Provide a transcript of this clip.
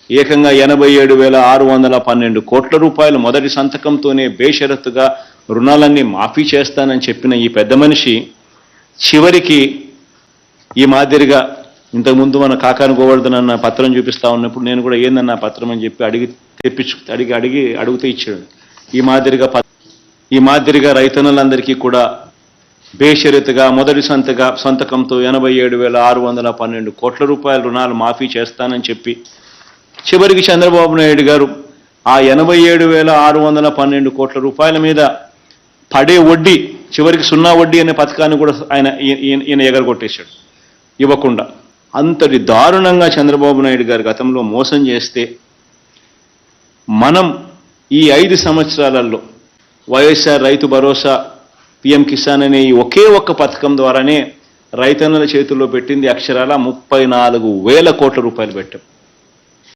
ఏకంగా 87,612 కోట్ల రూపాయలు మొదటి సంతకంతోనే బేషరతుగా రుణాలన్నీ మాఫీ చేస్తానని చెప్పిన ఈ పెద్ద మనిషి చివరికి ఈ మాదిరిగా ఇంతకుముందు మన కాకాని గోవర్ధన్ అన్న పత్రం చూపిస్తా ఉన్నప్పుడు నేను కూడా ఏందన్న పత్రం అని చెప్పి అడిగితే ఇచ్చాడు. ఈ మాదిరిగా రైతన్నులందరికీ కూడా బేషరతుగా మొదటి సంతకంతో 87,612 కోట్ల రూపాయల రుణాలు మాఫీ చేస్తానని చెప్పి చివరికి చంద్రబాబు నాయుడు గారు ఆ 87,612 కోట్ల రూపాయల మీద పడే వడ్డీ చివరికి 0 వడ్డీ అనే పథకాన్ని కూడా ఈయన ఎగరగొట్టేశాడు ఇవ్వకుండా. అంతటి దారుణంగా చంద్రబాబు నాయుడు గారు గతంలో మోసం చేస్తే మనం ఈ 5 సంవత్సరాలలో వైఎస్ఆర్ రైతు భరోసా, పిఎం కిసాన్ అనే ఈ ఒకే ఒక్క పథకం ద్వారానే రైతన్నుల చేతుల్లో పెట్టింది అక్షరాల 34,000 కోట్ల రూపాయలు పెట్టాం.